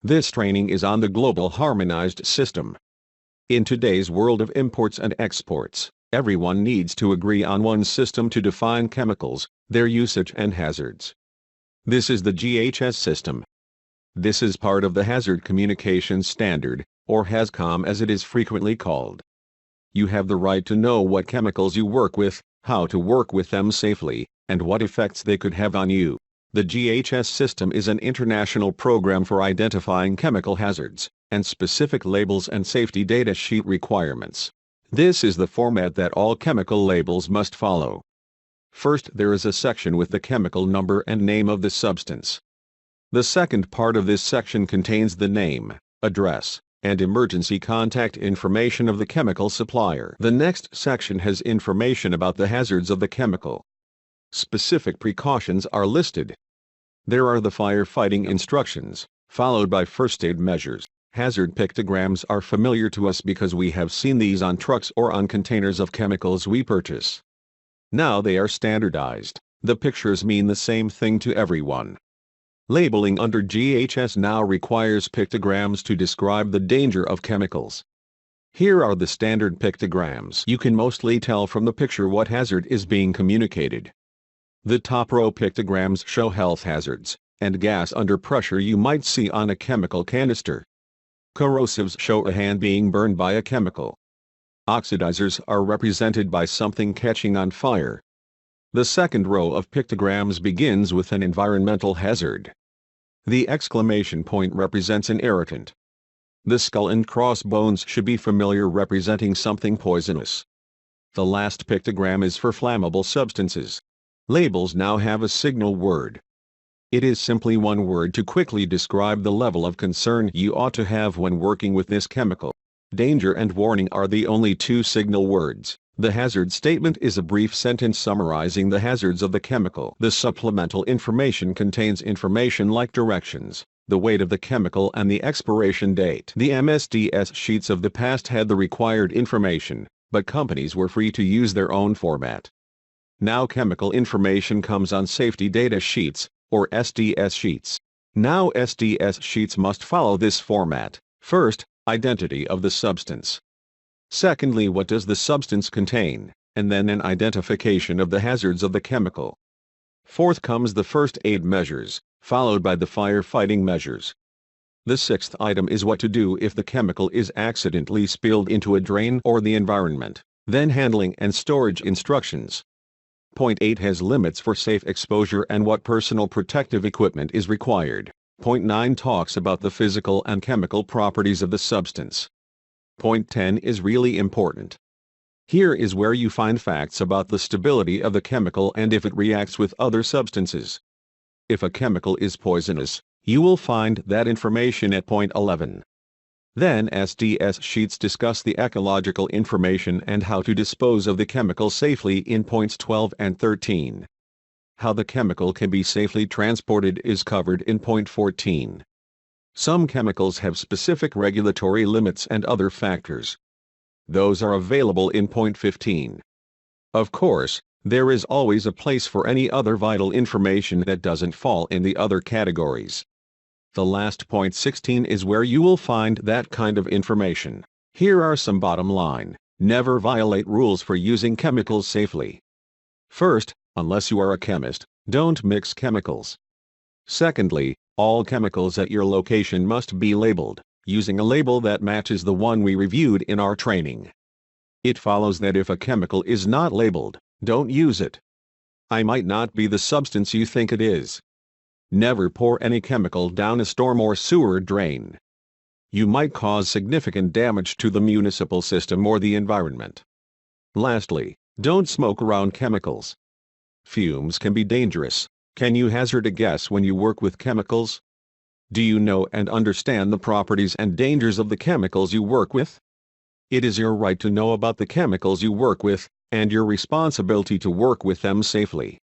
This training is on the global harmonized system. In today's world of imports and exports, everyone needs to agree on one system to define chemicals, their usage and hazards. This is the Ghs system. This is part of the Hazard Communication Standard, or HAZCOM as it is frequently called. You have the right to know what chemicals you work with, how to work with them safely, and what effects they could have on you. The Ghs system is an international program for identifying chemical hazards, and specific labels and safety data sheet requirements. This is the format that all chemical labels must follow. First, there is a section with the chemical number and name of the substance. The second part of this section contains the name, address, and emergency contact information of the chemical supplier. The next section has information about the hazards of the chemical. Specific precautions are listed. There are the firefighting instructions, followed by first aid measures. Hazard pictograms are familiar to us because we have seen these on trucks or on containers of chemicals we purchase. Now they are standardized. The pictures mean the same thing to everyone. Labeling under Ghs now requires pictograms to describe the danger of chemicals. Here are the standard pictograms. You can mostly tell from the picture what hazard is being communicated. The top row pictograms show health hazards, and gas under pressure you might see on a chemical canister. Corrosives show a hand being burned by a chemical. Oxidizers are represented by something catching on fire. The second row of pictograms begins with an environmental hazard. The exclamation point represents an irritant. The skull and crossbones should be familiar, representing something poisonous. The last pictogram is for flammable substances. Labels now have a signal word. It is simply one word to quickly describe the level of concern you ought to have when working with this chemical. Danger and warning are the only two signal words. The hazard statement is a brief sentence summarizing the hazards of the chemical. The supplemental information contains information like directions, the weight of the chemical and the expiration date. The MSDS sheets of the past had the required information, but companies were free to use their own format. Now chemical information comes on safety data sheets, or SDS sheets. Now SDS sheets must follow this format. First, identity of the substance. Secondly, what does the substance contain, and then an identification of the hazards of the chemical. Fourth comes the first aid measures, followed by the firefighting measures. The sixth item is what to do if the chemical is accidentally spilled into a drain or the environment, then handling and storage instructions. Point 8 has limits for safe exposure and what personal protective equipment is required. Point 9 talks about the physical and chemical properties of the substance. Point 10 is really important. Here is where you find facts about the stability of the chemical and if it reacts with other substances. If a chemical is poisonous, you will find that information at point 11. Then SDS sheets discuss the ecological information and how to dispose of the chemical safely in points 12 and 13. How the chemical can be safely transported is covered in point 14. Some chemicals have specific regulatory limits and other factors. Those are available in point 15. Of course, there is always a place for any other vital information that doesn't fall in the other categories. The last point 16 is where you will find that kind of information. Here are some bottom line. Never violate rules for using chemicals safely. First, unless you are a chemist, don't mix chemicals. Secondly, all chemicals at your location must be labeled, using a label that matches the one we reviewed in our training. It follows that if a chemical is not labeled, don't use it. I might not be the substance you think it is. Never pour any chemical down a storm or sewer drain. You might cause significant damage to the municipal system or the environment. Lastly, don't smoke around chemicals. Fumes can be dangerous. Can you hazard a guess when you work with chemicals? Do you know and understand the properties and dangers of the chemicals you work with? It is your right to know about the chemicals you work with, and your responsibility to work with them safely.